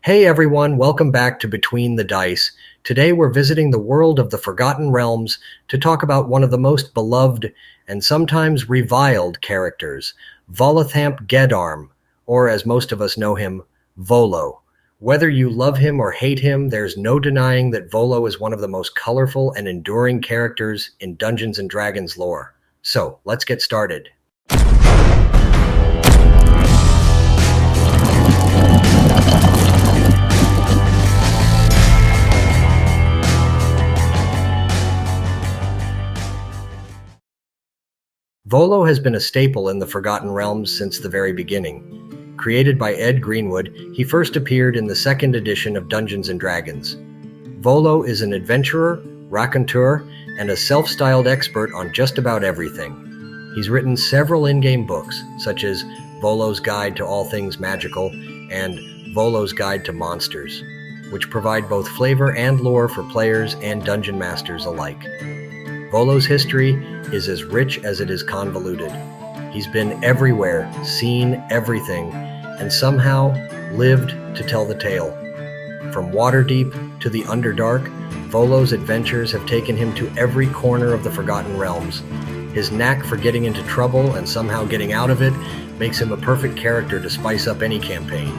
Hey everyone, welcome back to Between the Dice. Today we're visiting the world of the Forgotten Realms to talk about one of the most beloved and sometimes reviled characters, Volothamp Geddarm, or as most of us know him, Volo. Whether you love him or hate him, there's no denying that Volo is one of the most colorful and enduring characters in Dungeons & Dragons lore. So, let's get started. Volo has been a staple in the Forgotten Realms since the very beginning. Created by Ed Greenwood, he first appeared in the second edition of Dungeons & Dragons. Volo is an adventurer, raconteur, and a self-styled expert on just about everything. He's written several in-game books, such as Volo's Guide to All Things Magical and Volo's Guide to Monsters, which provide both flavor and lore for players and dungeon masters alike. Volo's history is as rich as it is convoluted. He's been everywhere, seen everything, and somehow lived to tell the tale. From Waterdeep to the Underdark, Volo's adventures have taken him to every corner of the Forgotten Realms. His knack for getting into trouble and somehow getting out of it makes him a perfect character to spice up any campaign.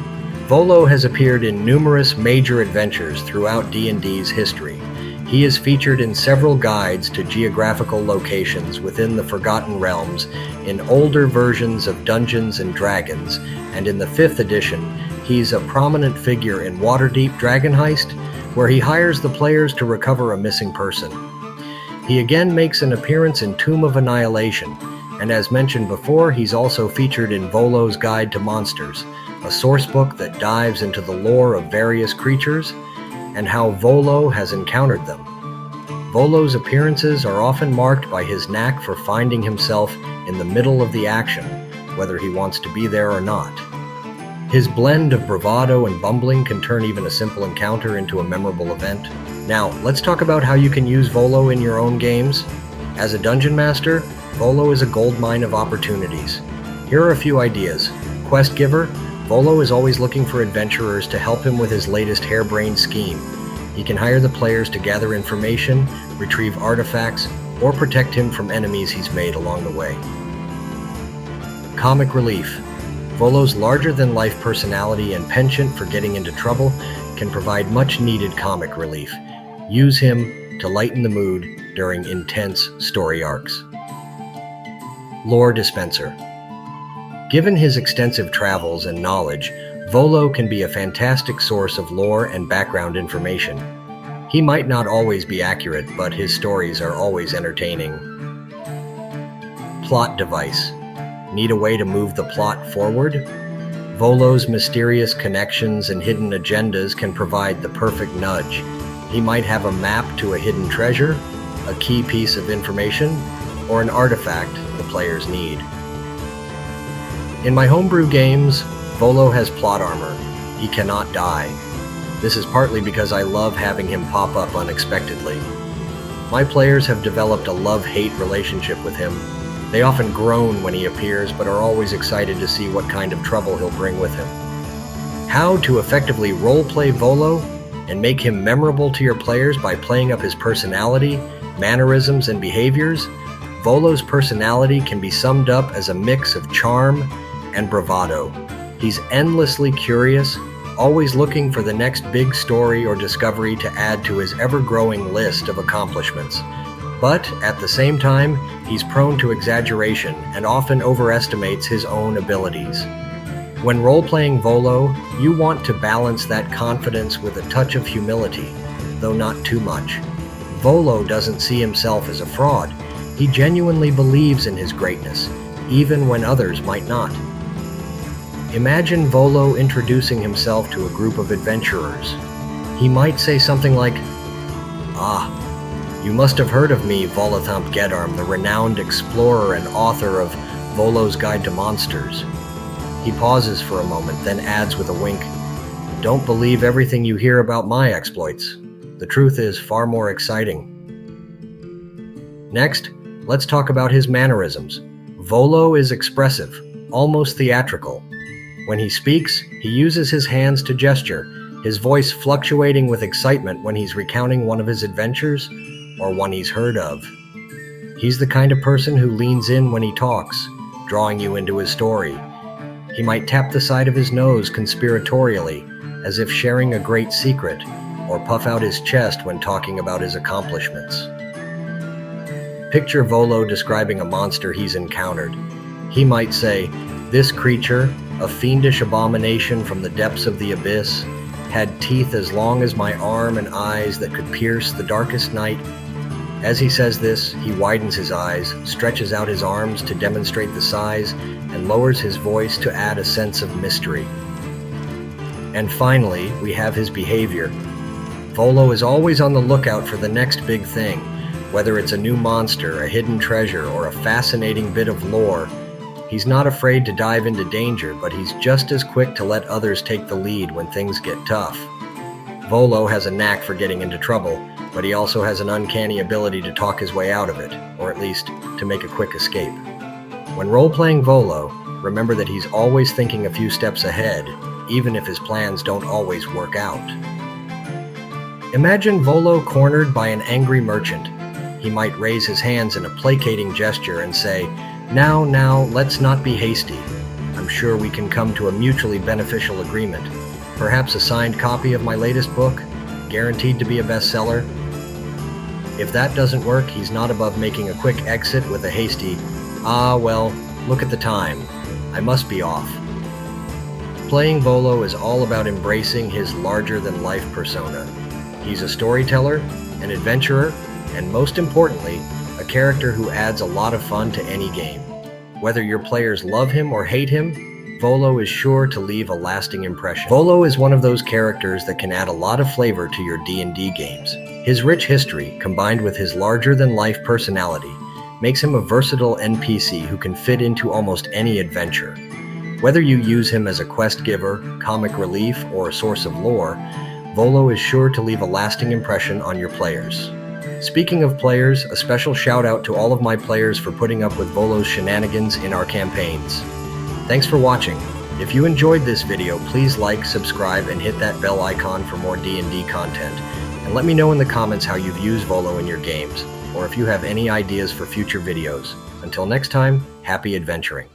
Volo has appeared in numerous major adventures throughout D&D's history. He is featured in several guides to geographical locations within the Forgotten Realms in older versions of Dungeons & Dragons, and in the 5th edition, he's a prominent figure in Waterdeep Dragon Heist, where he hires the players to recover a missing person. He again makes an appearance in Tomb of Annihilation, and as mentioned before, he's also featured in Volo's Guide to Monsters, a sourcebook that dives into the lore of various creatures and how Volo has encountered them. Volo's appearances are often marked by his knack for finding himself in the middle of the action, whether he wants to be there or not. His blend of bravado and bumbling can turn even a simple encounter into a memorable event. Now, let's talk about how you can use Volo in your own games. As a dungeon master, Volo is a goldmine of opportunities. Here are a few ideas. Quest giver, Volo is always looking for adventurers to help him with his latest harebrained scheme. He can hire the players to gather information, retrieve artifacts, or protect him from enemies he's made along the way. Comic relief. Volo's larger-than-life personality and penchant for getting into trouble can provide much-needed comic relief. Use him to lighten the mood during intense story arcs. Lore dispenser. Given his extensive travels and knowledge, Volo can be a fantastic source of lore and background information. He might not always be accurate, but his stories are always entertaining. Plot device. Need a way to move the plot forward? Volo's mysterious connections and hidden agendas can provide the perfect nudge. He might have a map to a hidden treasure, a key piece of information, or an artifact the players need. In my homebrew games, Volo has plot armor. He cannot die. This is partly because I love having him pop up unexpectedly. My players have developed a love-hate relationship with him. They often groan when he appears, but are always excited to see what kind of trouble he'll bring with him. How to effectively roleplay Volo and make him memorable to your players by playing up his personality, mannerisms, and behaviors? Volo's personality can be summed up as a mix of charm and bravado. He's endlessly curious, always looking for the next big story or discovery to add to his ever-growing list of accomplishments. But at the same time, he's prone to exaggeration and often overestimates his own abilities. When role-playing Volo, you want to balance that confidence with a touch of humility, though not too much. Volo doesn't see himself as a fraud. He genuinely believes in his greatness, even when others might not. Imagine Volo introducing himself to a group of adventurers. He might say something like, "Ah, you must have heard of me, Volothamp Geddarm, the renowned explorer and author of Volo's Guide to Monsters." He pauses for a moment, then adds with a wink, "Don't believe everything you hear about my exploits. The truth is far more exciting." Next, let's talk about his mannerisms. Volo is expressive, almost theatrical. When he speaks, he uses his hands to gesture, his voice fluctuating with excitement when he's recounting one of his adventures or one he's heard of. He's the kind of person who leans in when he talks, drawing you into his story. He might tap the side of his nose conspiratorially, as if sharing a great secret, or puff out his chest when talking about his accomplishments. Picture Volo describing a monster he's encountered. He might say, "This creature, a fiendish abomination from the depths of the abyss, had teeth as long as my arm and eyes that could pierce the darkest night." As he says this, he widens his eyes, stretches out his arms to demonstrate the size, and lowers his voice to add a sense of mystery. And finally, we have his behavior. Volo is always on the lookout for the next big thing, whether it's a new monster, a hidden treasure, or a fascinating bit of lore. He's not afraid to dive into danger, but he's just as quick to let others take the lead when things get tough. Volo has a knack for getting into trouble, but he also has an uncanny ability to talk his way out of it, or at least to make a quick escape. When role-playing Volo, remember that he's always thinking a few steps ahead, even if his plans don't always work out. Imagine Volo cornered by an angry merchant. He might raise his hands in a placating gesture and say, Now, let's not be hasty. I'm sure we can come to a mutually beneficial agreement. Perhaps a signed copy of my latest book, guaranteed to be a bestseller." If that doesn't work, he's not above making a quick exit with a hasty, well, look at the time. I must be off." Playing Volo is all about embracing his larger-than-life persona. He's a storyteller, an adventurer, and most importantly, a character who adds a lot of fun to any game. Whether your players love him or hate him, Volo is sure to leave a lasting impression. Volo is one of those characters that can add a lot of flavor to your D&D games. His rich history, combined with his larger-than-life personality, makes him a versatile NPC who can fit into almost any adventure. Whether you use him as a quest giver, comic relief, or a source of lore, Volo is sure to leave a lasting impression on your players. Speaking of players, a special shout out to all of my players for putting up with Volo's shenanigans in our campaigns. Thanks for watching. If you enjoyed this video, please like, subscribe, and hit that bell icon for more D&D content. And let me know in the comments how you've used Volo in your games, or if you have any ideas for future videos. Until next time, happy adventuring.